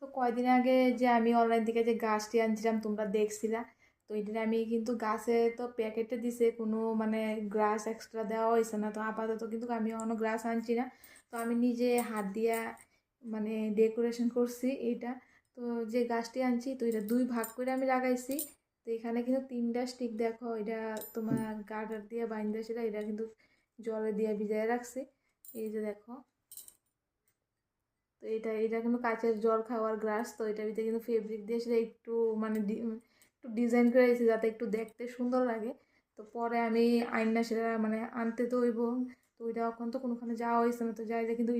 তো কয়দিন আগে যে আমি অনলাইন থেকে যে গাছটি আনছিলাম তোমরা দেখছিলা, তো এটা আমি কিন্তু গাছে তো প্যাকেটে দিছে, কোনো মানে গ্রাস এক্সট্রা দেওয়া হয়েছে না। তো আপাতত কিন্তু আমি অন্য গ্রাস আনছি না, তো আমি নিজে হাত দিয়া মানে ডেকোরেশন করছি এইটা। তো যে গাছটি আনছি তো এটা দুই ভাগ করে আমি লাগাইছি। তো এখানে কিন্তু তিনটা স্টিক দেখো, এটা তোমার গার্ডার দিয়ে বাইন্দা ছিল, এটা কিন্তু জলে দিয়ে ভিজায় রাখছি। এই যে দেখো, তো এটা কিন্তু কাচের জল খাওয়ার গ্লাস। তো এটার ভিতরে কিন্তু ফেব্রিক দিয়ে সেটা একটু মানে একটু ডিজাইন করে দিয়েছি যাতে একটু দেখতে সুন্দর লাগে। তো পরে আমি আইনা সেটা মানে আনতে তো হইব। তো ওইটা এখন তো কোনোখানে যাওয়া হয়েছে না, তো যাই কিন্তু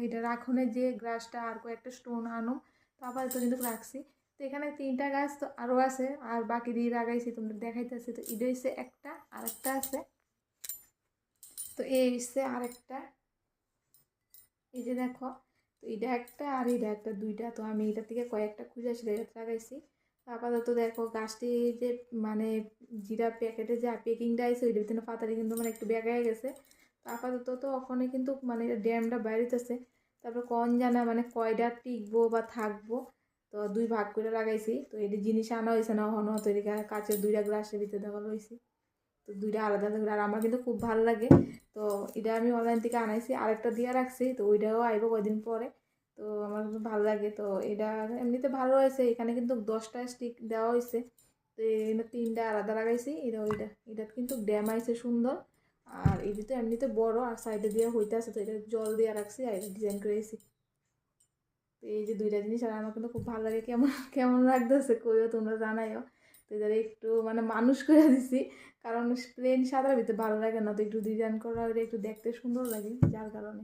এটা রাখনের যে গ্লাসটা আর কয়েকটা স্টোন আনো, তো আপাতত কিন্তু রাখছি। তো এখানে তিনটা গাছ তো আরও আছে, আর বাকি দিয়ে লাগাইছি তোমরা দেখাইতেছি। তো এটা হচ্ছে একটা, আরেকটা আছে। তো এই হচ্ছে আরেকটা, এই যে দেখো। তো এটা একটা আর এটা একটা, দুইটা। তো আমি এটা থেকে কয়েকটা খুঁজে আসলে এটা লাগাইছি। আপাতত দেখো গাছটি যে মানে জিরা প্যাকেটে যে প্যাকিংটা আছে ওইটার ভিতরে পাতাটা কিন্তু মানে একটু বেঁকায় গেছে। তো আপাতত তো ওখানে কিন্তু মানে ড্যামটা বাইরেতেছে। তারপর কন জানা মানে কয়টা টিকবো বা থাকবো। তো দুই ভাগ করে লাগাইছি। তো এটি জিনিস আনা হয়েছে না হন, তো এদিকে কাচের দুইটা গ্লাসের ভিতরে দেওয়া হয়েছে। তো দুইটা আলাদা আলাদা, আর আমার কিন্তু খুব ভালো লাগে। তো এটা আমি অনলাইন থেকে আনাইছি, আরেকটা দিয়ে রাখছি। তো ওইটাও আইব কয়দিন পরে। তো আমার কিন্তু ভালো লাগে। তো এটা এমনিতে ভালো হয়েছে, এখানে কিন্তু 10টা স্টিক দেওয়া হয়েছে। তো এখানে তিনটা আলাদা লাগাইছি। এটা কিন্তু ড্যাম আইছে সুন্দর। আর এটি তো এমনিতে বড়, আর সাইডে দিয়ে হইতে আছে, তো এটা জল দিয়ে রাখছি আর ডিজাইন করেছি। তো এই যে দুইটা জিনিস আর আমার কিন্তু খুব ভালো লাগে। কেমন কেমন লাগতেছে কইও তোমরা, জানাইও। তো এদের একটু মানে মানুষ করে দিছি, কারণ প্লেন সাদার ভিতরে ভালো লাগে না, তো একটু ডিজাইন করা হলে একটু দেখতে সুন্দর লাগে, যার কারণে।